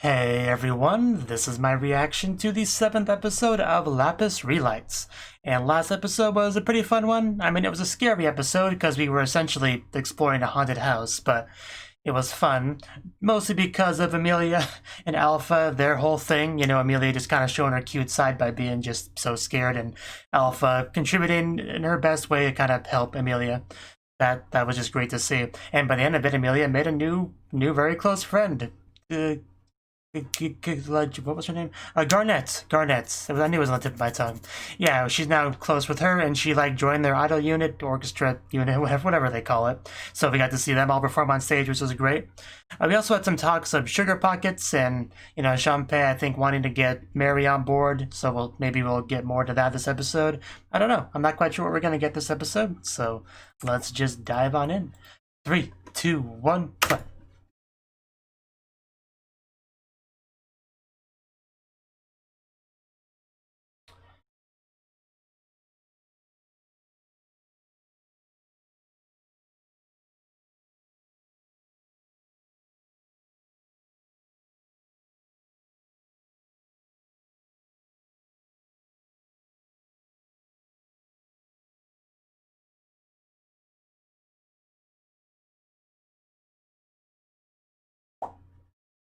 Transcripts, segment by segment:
Hey everyone, this is my reaction to the 7th episode of Lapis Re. And last episode was a pretty fun one. I mean, it was a scary episode because we were essentially exploring a haunted house, but it was fun. Mostly because of Amelia and Alpha, their whole thing. You know, Amelia just kind of showing her cute side by being just so scared, and Alpha contributing in her best way to kind of help Amelia. That was just great to see. And by the end of it, Amelia made a new very close friend. What was her name? Garnet. Garnet. I knew it was on the tip of my tongue. Yeah, she's now close with her, and she joined their idol unit, orchestra unit, whatever they call it. So we got to see them all perform on stage, which was great. We also had some talks of Sugar Pockets and Shanpei, I think, wanting to get Mary on board. So maybe we'll get more to that this episode. I don't know. I'm not quite sure what we're gonna get this episode. So let's just dive on in. 3, 2, 1, play.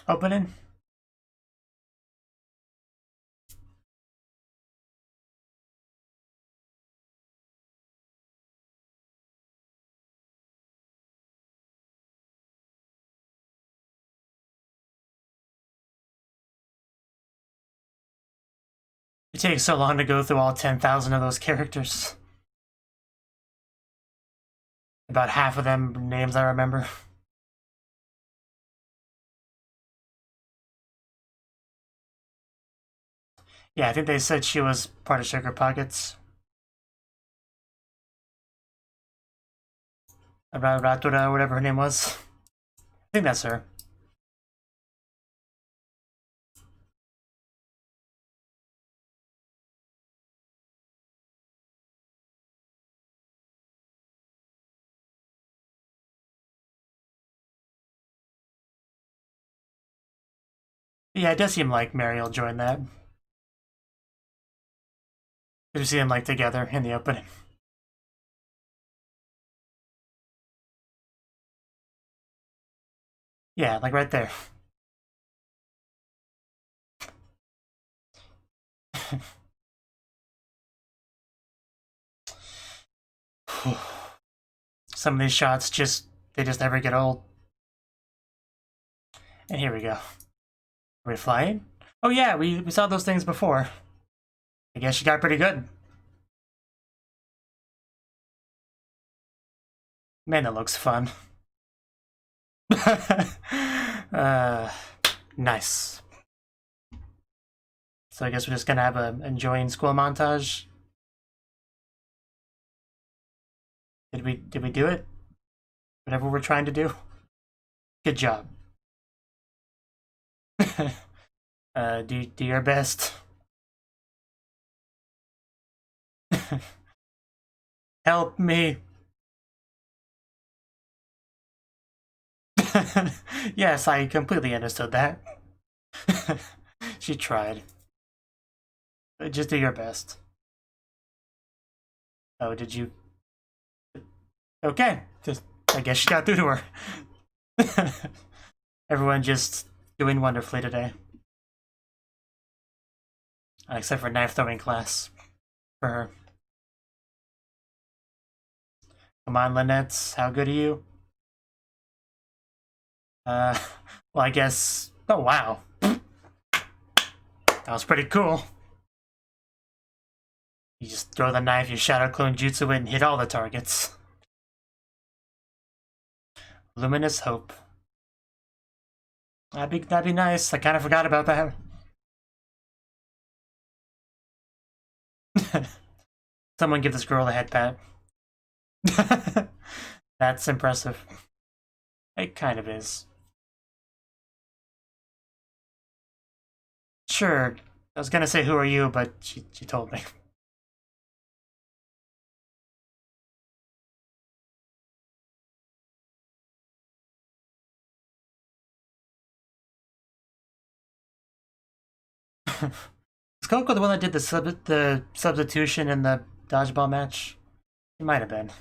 Opening. It takes so long to go through all 10,000 of those characters. About half of them names I remember. Yeah, I think they said she was part of Sugar Pockets. Ratura, whatever her name was. I think that's her. Yeah, it does seem like Mary will join that. You see them together in the opening. Yeah, right there. Some of these shots they just never get old. And here we go. Are we flying? Oh yeah, we saw those things before. I guess she got pretty good. Man, that looks fun. Nice. So I guess we're just gonna have a enjoying school montage. Did we do it? Whatever we're trying to do? Good job. Do your best. Help me. Yes, I completely understood that. She tried. Just do your best. Oh, did you? Okay, I guess she got through to her. Everyone just doing wonderfully today. Except for knife throwing class for her. Come on, Lynette, how good are you? Well, I guess. Oh, wow. That was pretty cool. You just throw the knife, you shadow clone jutsu it, and hit all the targets. Luminous Hope. That'd be nice. I kind of forgot about that. Someone give this girl a head pat. That's impressive. It kind of is. Sure. I was gonna say, who are you, but she told me. Is Coco the one that did the substitution in the dodgeball match? It might have been.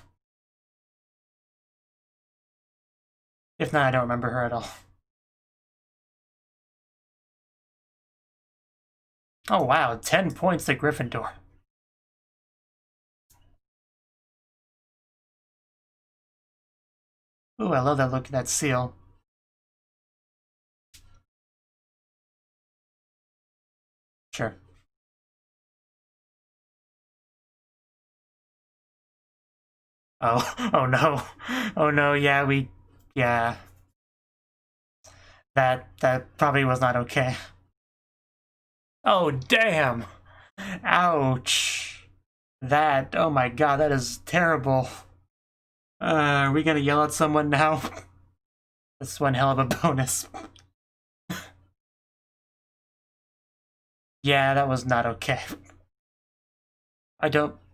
If not, I don't remember her at all. Oh wow, 10 points to Gryffindor. Ooh, I love that look, that seal. Sure. Oh, oh no. Oh no, yeah, yeah. That probably was not okay. Oh, damn! Ouch! Oh my god, that is terrible. Are we gonna yell at someone now? That's one hell of a bonus. Yeah, that was not okay.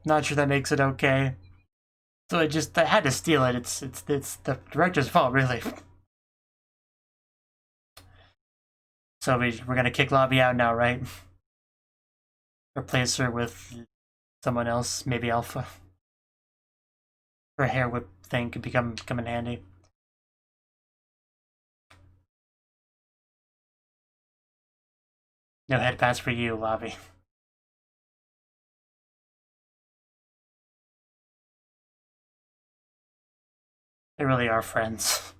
Not sure that makes it okay. So I had to steal it. It's the director's fault, really. So we're gonna kick Lobby out now, right? Replace her with someone else, maybe Alpha. Her hair whip thing could come in handy. No head pass for you, Lobby. They really are friends.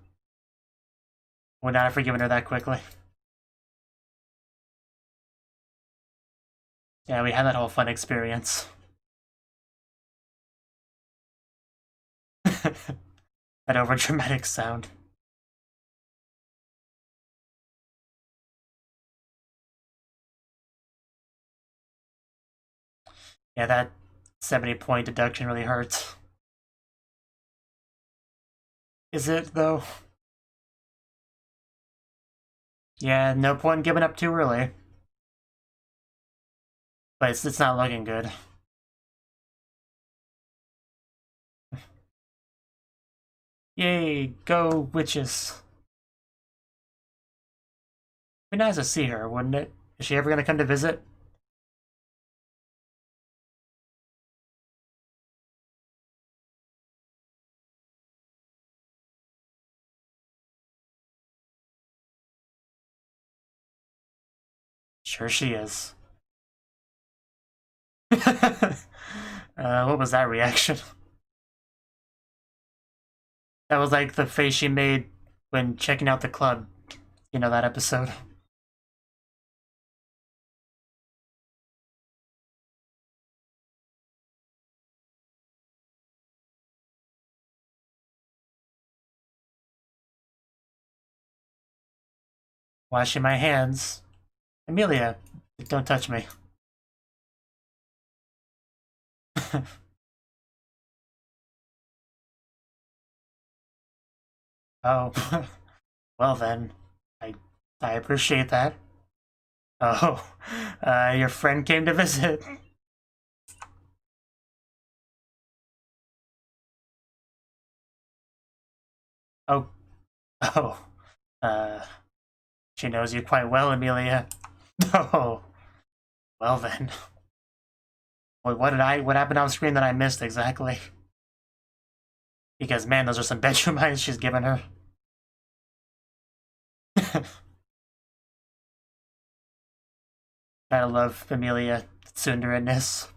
Would not have forgiven her that quickly. Yeah, we had that whole fun experience. That overdramatic sound. Yeah, that 70-point deduction really hurts. Is it, though? Yeah, no point in giving up too early. But it's not looking good. Yay, go witches. Be nice to see her, wouldn't it? Is she ever gonna come to visit? Sure she is. What was that reaction? That was like the face she made when checking out the club. You know, that episode. Washing my hands. Amelia, don't touch me. Oh, well then, I appreciate that. Oh, your friend came to visit. Oh, oh, she knows you quite well, Amelia. Oh, well then. Wait, what happened off screen that I missed exactly? Because man, those are some bedroom eyes she's given her. Gotta love Amelia Tsundere-ness.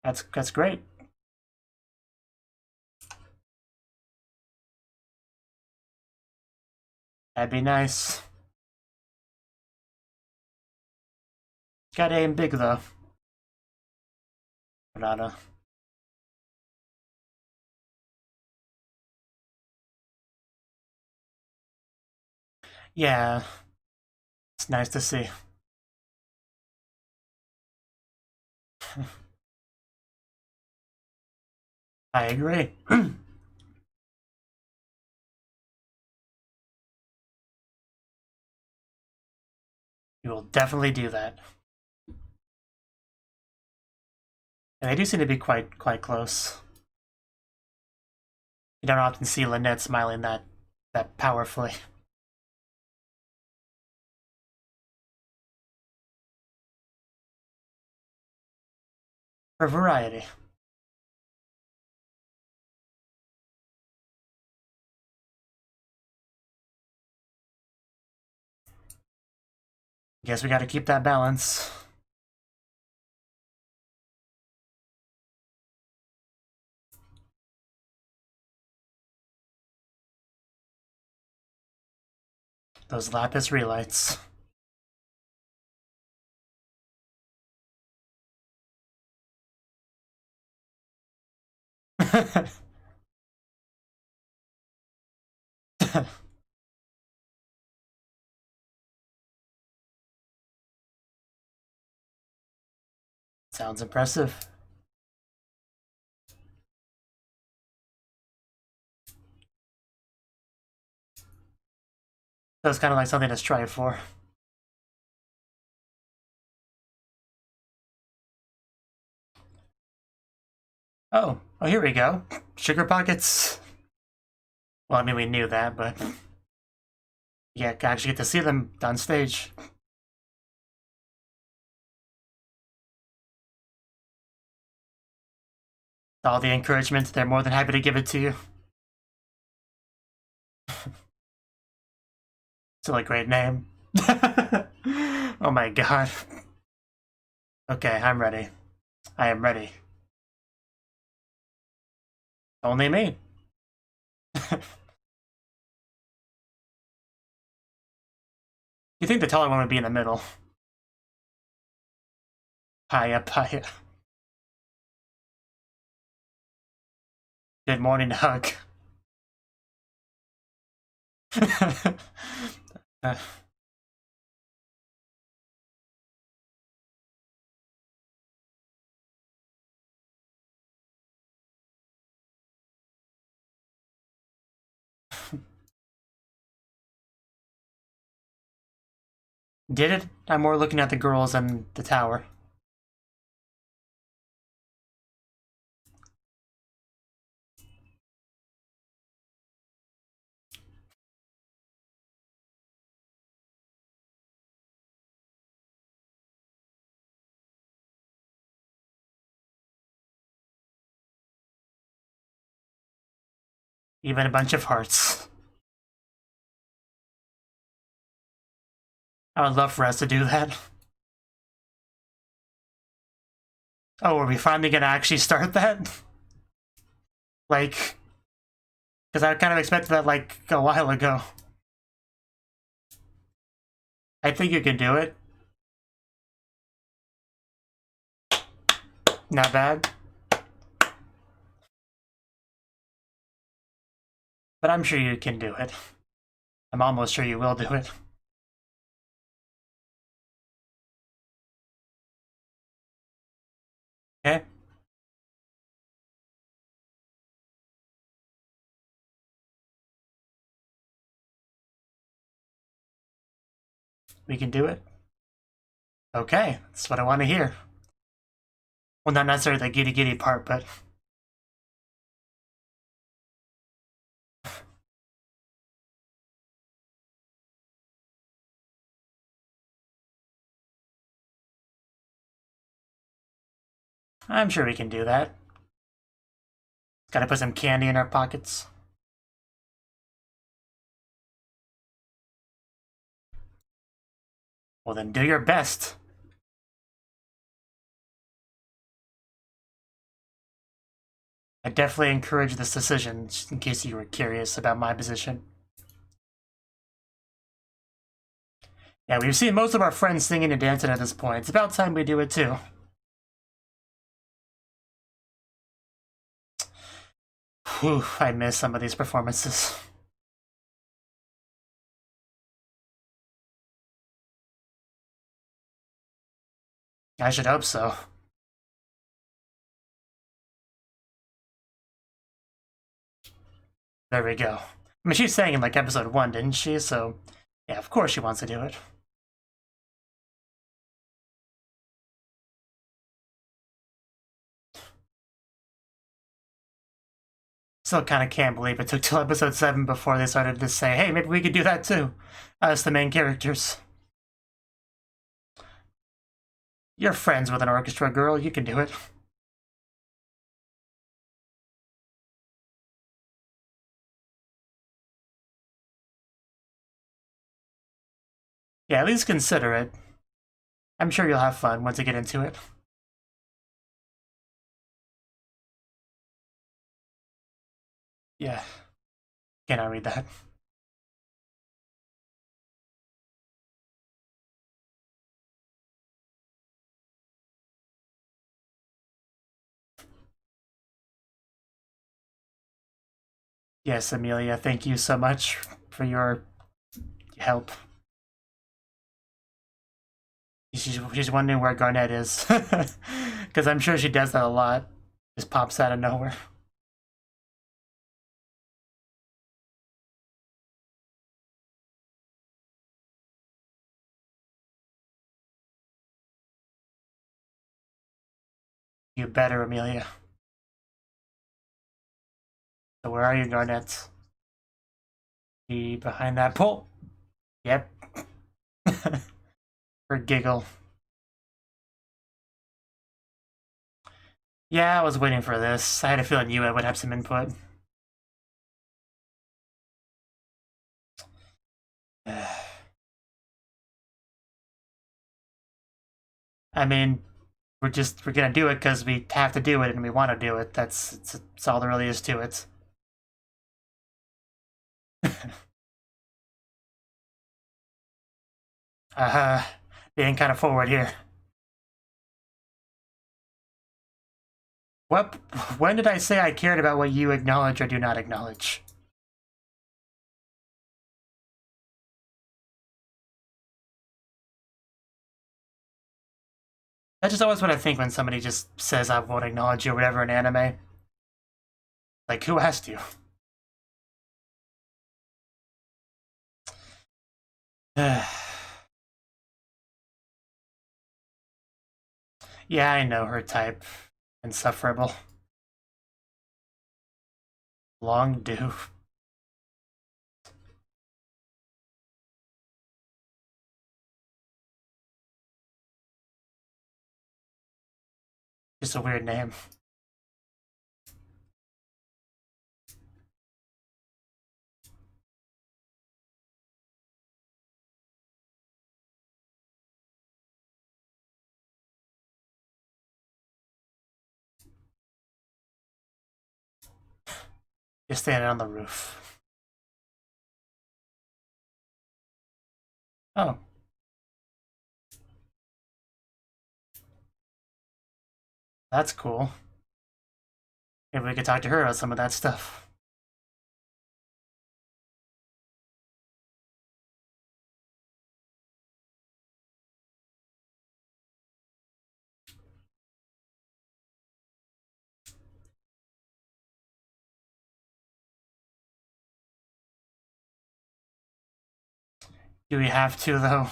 That's great. That'd be nice. Gotta aim big though. Banana. Yeah, it's nice to see. I agree. You will definitely do that. And they do seem to be quite close. You don't often see Lynette smiling that that powerfully. For variety. Guess we gotta keep that balance. Those Lapis Re lights. Sounds impressive. That's kind of like something to strive for. Oh, here we go. Sugar pockets. Well, I mean, we knew that, but yeah, actually get to see them on stage. All the encouragement, they're more than happy to give it to you. Still a great name. Oh my god. Okay, I'm ready. I am ready. Only me. You think the taller one would be in the middle. Paya, paya. Good morning, hug. Did it? I'm more looking at the girls and the tower. Even a bunch of hearts. I would love for us to do that. Oh, are we finally gonna actually start that? Like, because I kind of expected that like a while ago. I think you can do it. Not bad. But I'm sure you can do it. I'm almost sure you will do it. Okay? We can do it. Okay, that's what I want to hear. Well, not necessarily the giddy giddy part, but... I'm sure we can do that. Gotta put some candy in our pockets. Well, then do your best. I definitely encourage this decision, just in case you were curious about my position. Yeah, we've seen most of our friends singing and dancing at this point. It's about time we do it too. Whew, I miss some of these performances. I should hope so. There we go. I mean, she sang in like episode 1, didn't she? So, yeah, of course she wants to do it. Still kind of can't believe it took till episode 7 before they started to say, hey, maybe we could do that too. As the main characters. You're friends with an orchestra girl, you can do it. Yeah, at least consider it. I'm sure you'll have fun once you get into it. Yeah. Cannot read that. Yes, Amelia, thank you so much for your help. She's wondering where Garnet is. Because I'm sure she does that a lot. Just pops out of nowhere. You better, Amelia. So where are you, Garnet? Be behind that pole. Yep. For giggle. Yeah, I was waiting for this. I had a feeling you would have some input. I mean, we're gonna do it because we have to do it and we want to do it. That's all there really is to it. Being kind of forward here. What? When did I say I cared about what you acknowledge or do not acknowledge? That's just always what I think when somebody just says I won't acknowledge you or whatever in anime. Like, who asked you? Yeah, I know her type. Insufferable. Long due. Just a weird name. Just standing on the roof. Oh. That's cool. Maybe we could talk to her about some of that stuff. Do we have to, though?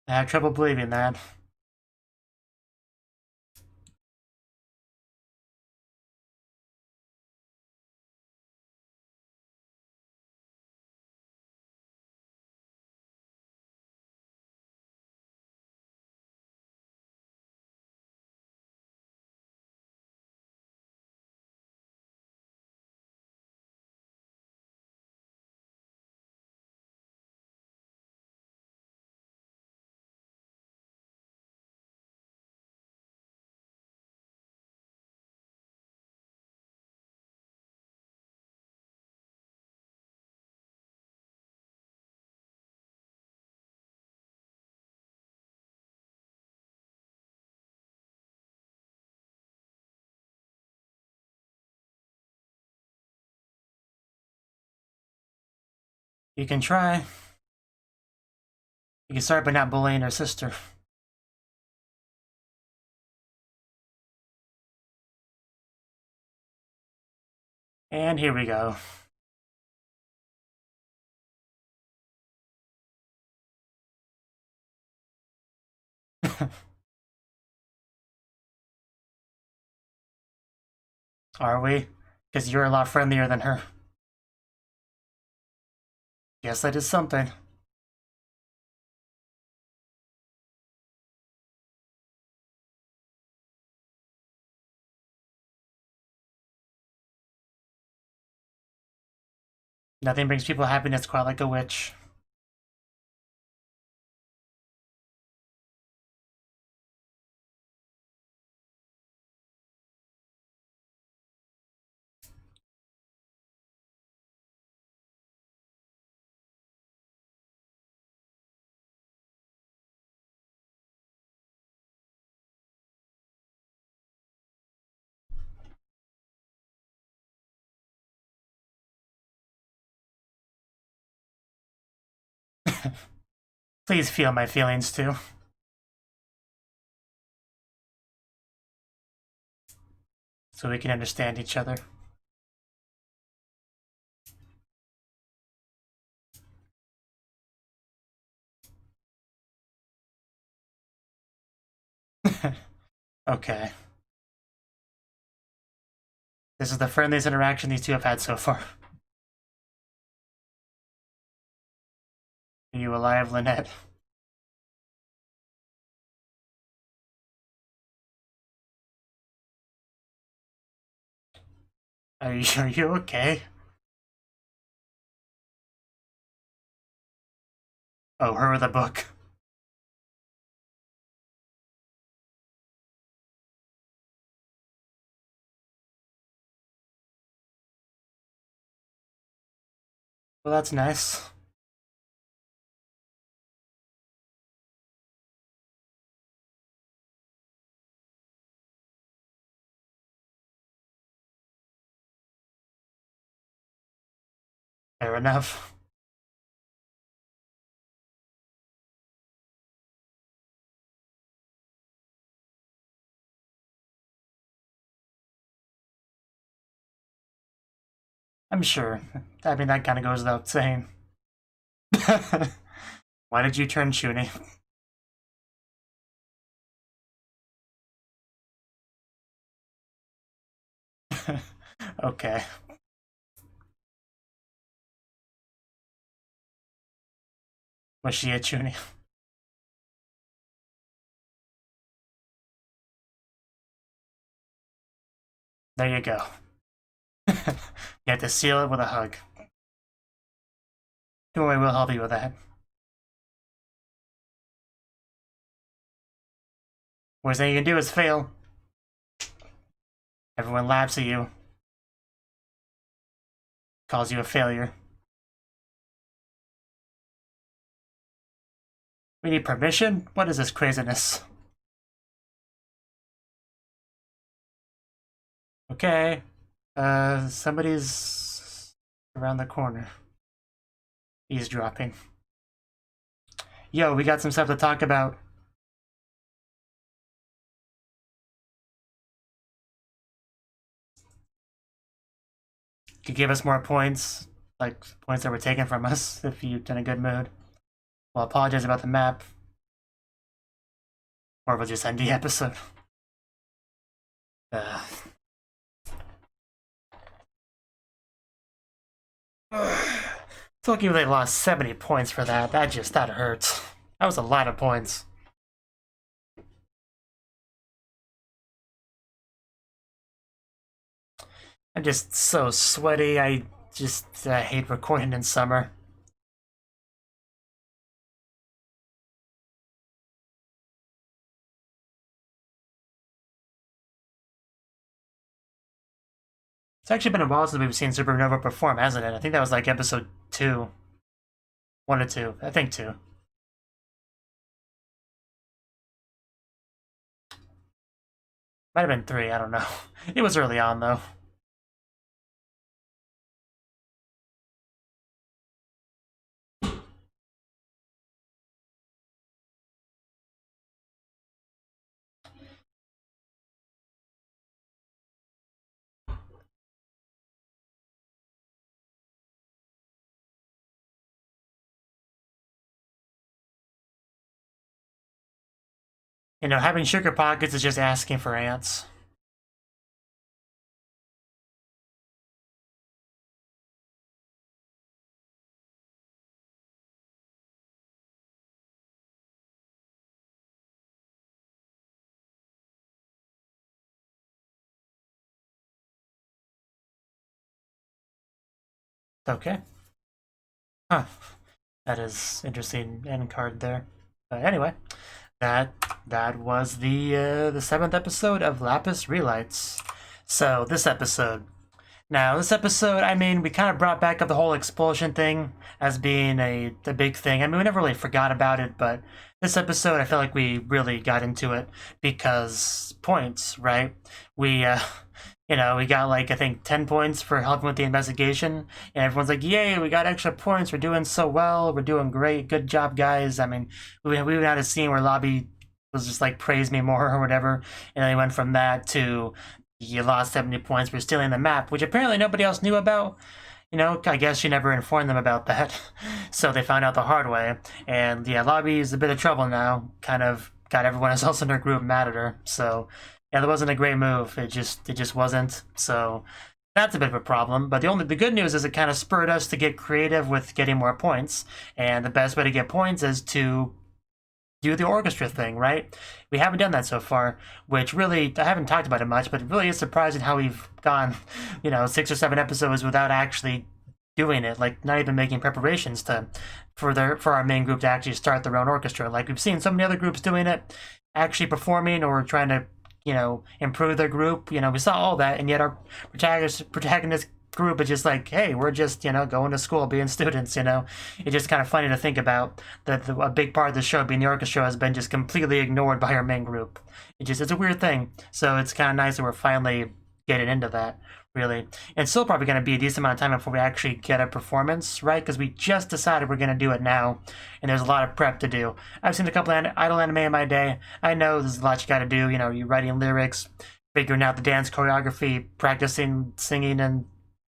I have trouble believing that. You can try. You can start by not bullying her sister. And here we go. Are we? Because you're a lot friendlier than her. Guess that is something. Nothing brings people happiness quite like a witch. Please feel my feelings too. So we can understand each other. Okay. This is the friendliest interaction these two have had so far. Are you alive, Lynette? Are you okay? Oh, her with a book. Well, that's nice. Fair enough. I'm sure. I mean, that kind of goes without saying. Why did you turn Chuni? Okay. Was she a Chuni? There you go. You have to seal it with a hug. Don't worry, we'll help you with that. Worst thing you can do is fail. Everyone laughs at you. Calls you a failure. We need permission? What is this craziness? Okay. Somebody's around the corner. Eavesdropping. Yo, we got some stuff to talk about. Could give us more points, like points that were taken from us, if you're in a good mood. Well, apologize about the map. Or we'll just end the episode. It's lucky they lost 70 points for that. That hurts. That was a lot of points. I'm just so sweaty. I just hate recording in summer. It's actually been a while since we've seen Supernova perform, hasn't it? I think that was like episode 2. 1 or 2. I think 2. Might have been 3, I don't know. It was early on, though. You know, having sugar pockets is just asking for ants. Okay. Huh. That is interesting end card there. But anyway, that was the 7th episode of Lapis Relights. So this episode. Now, this episode, I mean, we kind of brought back up the whole expulsion thing as being a big thing. I mean, we never really forgot about it, but this episode, I feel like we really got into it because points, right? We, you know, we got like, I think 10 points for helping with the investigation, and everyone's like, yay, we got extra points, we're doing so well, we're doing great, good job, guys. I mean, we had a scene where Lobby was just like, praise me more or whatever, and then we went from that to you lost 70 points for stealing the map, which apparently nobody else knew about. You know, I guess you never informed them about that. So they found out the hard way. And yeah, Lobby is a bit of trouble now. Kind of got everyone else in her group mad at her. So yeah, that wasn't a great move. It just wasn't. So that's a bit of a problem. But the good news is it kind of spurred us to get creative with getting more points. And the best way to get points is to do the orchestra thing, right? We haven't done that so far, which really, I haven't talked about it much, but it really is surprising how we've gone, you know, 6 or 7 episodes without actually doing it, like not even making preparations for our main group to actually start their own orchestra. Like we've seen so many other groups doing it, actually performing or trying to, you know, improve their group. You know, we saw all that, and yet our protagonist group is just like, hey, we're just, you know, going to school, being students, you know. It's just kind of funny to think about that a big part of the show, being the orchestra, has been just completely ignored by our main group. It's a weird thing. So it's kind of nice that we're finally getting into that, really. And it's still probably going to be a decent amount of time before we actually get a performance, right? Because we just decided we're going to do it now, and there's a lot of prep to do. I've seen a couple of idol anime in my day. I know there's a lot you got to do. You know, you're writing lyrics, figuring out the dance choreography, practicing singing and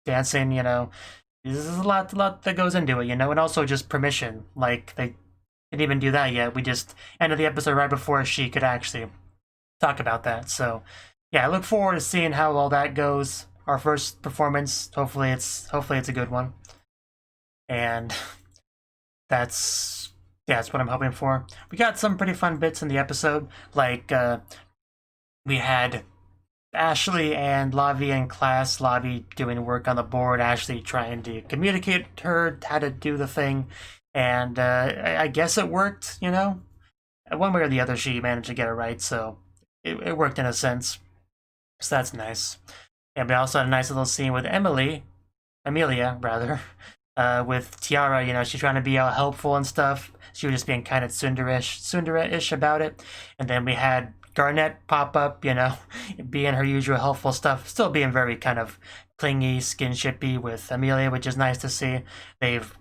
dancing, you know. There's a lot that goes into it, you know, and also just permission. Like, they didn't even do that yet. We just ended the episode right before she could actually talk about that. So, yeah, I look forward to seeing how all that goes. Our first performance, hopefully it's a good one. And that's what I'm hoping for. We got some pretty fun bits in the episode, like we had Ashley and Lavi in class, Lavi doing work on the board, Ashley trying to communicate to her how to do the thing, and I guess it worked, you know? One way or the other, she managed to get it right, so it worked in a sense. So that's nice. And we also had a nice little scene with Amelia, with Tiara, you know, she's trying to be all helpful and stuff. She was just being kind of tsundere-ish about it. And then we had Garnet pop up, you know, being her usual helpful stuff, still being very kind of clingy, skinshipy with Amelia, which is nice to see. They've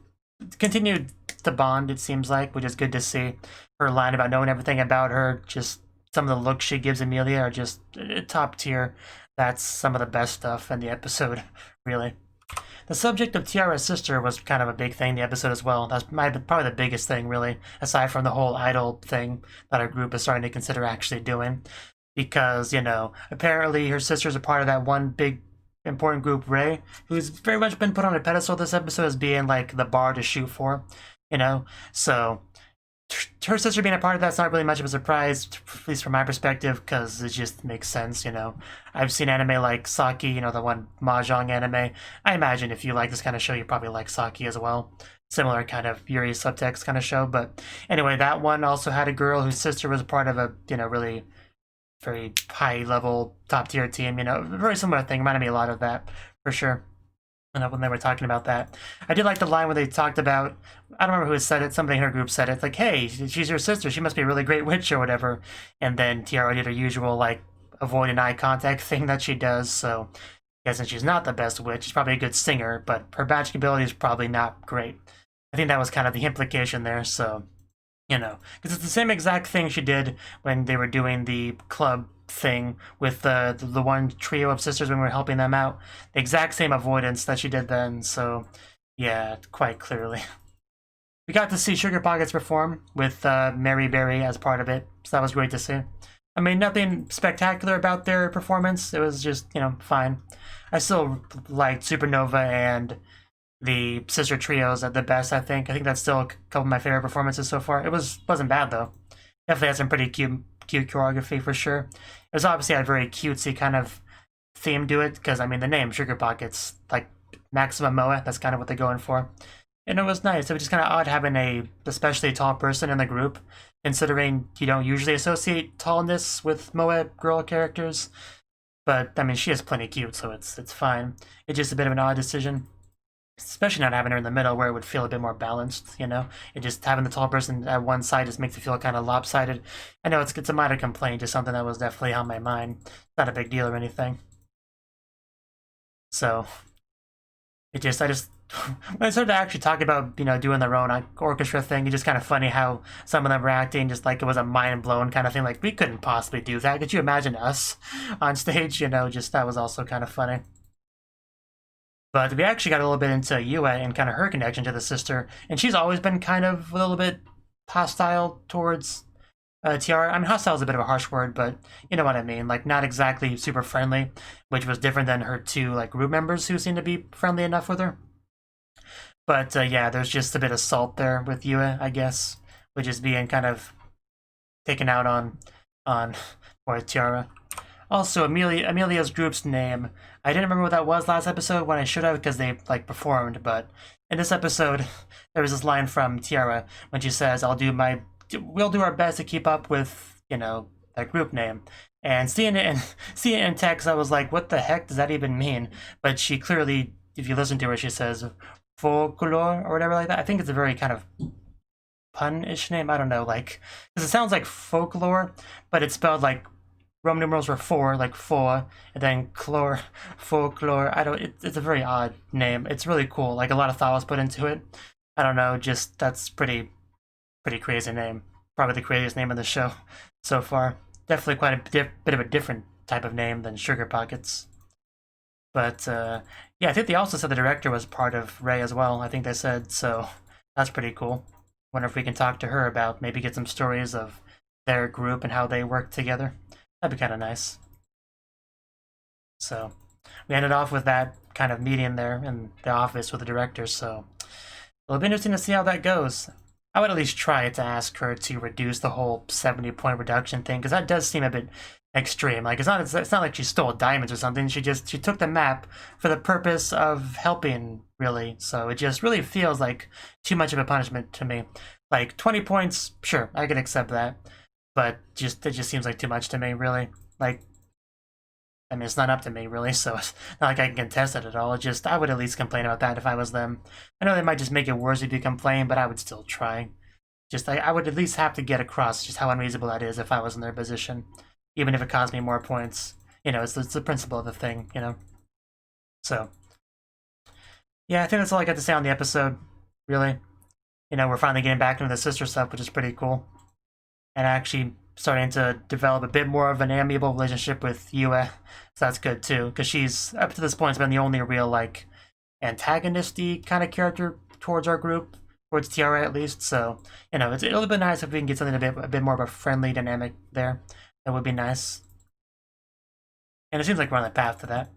continued to bond, it seems like, which is good to see. Her line about knowing everything about her, just some of the looks she gives Amelia are just top tier. That's some of the best stuff in the episode, really. The subject of Tiara's sister was kind of a big thing in the episode as well. That's probably the biggest thing, really, aside from the whole idol thing that our group is starting to consider actually doing. Because, you know, apparently her sister's a part of that one big important group, Ray, who's very much been put on a pedestal this episode as being like the bar to shoot for, you know? So her sister being a part of that's not really much of a surprise, at least from my perspective, because it just makes sense, you know. I've seen anime like Saki, you know, the one Mahjong anime. I imagine if you like this kind of show, you probably like Saki as well. Similar kind of Yuri subtext kind of show. But anyway, that one also had a girl whose sister was part of a, you know, really very high level top tier team, you know. Very similar thing. Reminded me a lot of that, for sure. When they were talking about that, I did like the line where they talked about, I don't remember who had said it, somebody in her group said it, like, hey, she's your sister, she must be a really great witch or whatever. And then Tiara did her usual, like, avoiding eye contact thing that she does. So I guess she's not the best witch, she's probably a good singer, but her magic ability is probably not great. I think that was kind of the implication there. So, you know, because it's the same exact thing she did when they were doing the club thing with the one trio of sisters when we were helping them out. The exact same avoidance that she did then. So yeah, quite clearly. We got to see Sugar Pockets perform with Mary Berry as part of it, so that was great to see. I mean, nothing spectacular about their performance. It was just, you know, fine. I still liked Supernova and the sister trios at the best, I think. I think that's still a couple of my favorite performances so far. It wasn't bad, though. Definitely had some pretty cute choreography, for sure. It was obviously a very cutesy kind of theme to it, because, I mean, the name Sugar Pockets, like, maximum moe. That's kind of what they're going for. And it was nice. It was just kind of odd having a especially tall person in the group, considering you don't usually associate tallness with moe girl characters. But I mean, she is plenty cute, so it's fine. It's just a bit of an odd decision, especially not having her in the middle where it would feel a bit more balanced. You know, it just having the tall person at one side just makes it feel kind of lopsided. I know it's a minor complaint, just something that was definitely on my mind. Not a big deal or anything. So I just when I started to actually talk about, you know, doing their own orchestra thing, it's just kind of funny how some of them were acting just like it was a mind blown kind of thing. Like, we couldn't possibly do that. Could you imagine us on stage? You know, just that was also kind of funny. But we actually got a little bit into Yue and kind of her connection to the sister, and she's always been kind of a little bit hostile towards Tiara. I mean, hostile is a bit of a harsh word, but you know what I mean. Like, not exactly super friendly, which was different than her two like group members who seemed to be friendly enough with her. But yeah, there's just a bit of salt there with Yue, I guess, which is being kind of taken out on or Tiara. Also, Amelia's group's name, I didn't remember what that was last episode when I should have, because they like performed. But in this episode, there was this line from Tiara when she says, we'll do our best to keep up with, you know, that group name. And seeing it in text, I was like, what the heck does that even mean? But she clearly, if you listen to her, she says folklore or whatever like that. I think it's a very kind of pun-ish name. I don't know, like, because it sounds like folklore, but it's spelled like Roman numerals were 4, like 4, and then folklore. It's a very odd name. It's really cool. Like, a lot of thought was put into it. I don't know, just that's pretty crazy name. Probably the craziest name of the show so far. Definitely quite a bit of a different type of name than Sugar Pockets. But yeah, I think they also said the director was part of Ray as well. I think they said, so that's pretty cool. Wonder if we can talk to her about, maybe get some stories of their group and how they work together. That'd be kind of nice. So we ended off with that kind of meeting there in the office with the director, so it'll be interesting to see how that goes. I would at least try to ask her to reduce the whole 70-point reduction thing, because that does seem a bit extreme. Like, it's not like she stole diamonds or something. She took the map for the purpose of helping, really. So it just really feels like too much of a punishment to me. Like, 20 points, sure, I can accept that, but it just seems like too much to me, really. Like, I mean, it's not up to me, really, so it's not like I can contest it at all. It's just, I would at least complain about that if I was them. I know they might just make it worse if you complain, but I would still try. Just, I would at least have to get across just how unreasonable that is if I was in their position, even if it cost me more points. You know, it's the principle of the thing, you know? So, yeah, I think that's all I got to say on the episode, really. You know, we're finally getting back into the sister stuff, which is pretty cool. And actually starting to develop a bit more of an amiable relationship with Yue, so that's good too, because she's, up to this point, has been the only real, like, antagonisty kind of character towards our group, towards Tiara at least, so, you know, it'll be nice if we can get something a bit more of a friendly dynamic there. That would be nice. And it seems like we're on the path to that.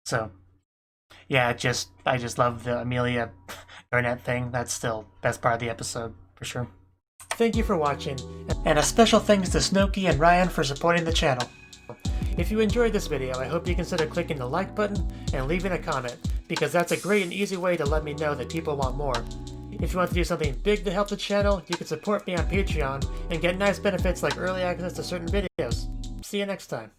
So, yeah, I just love the Amelia Burnett thing. That's still best part of the episode, for sure. Thank you for watching, and a special thanks to Cnouki and Ryan for supporting the channel. If you enjoyed this video, I hope you consider clicking the like button and leaving a comment, because that's a great and easy way to let me know that people want more. If you want to do something big to help the channel, you can support me on Patreon and get nice benefits like early access to certain videos. See you next time.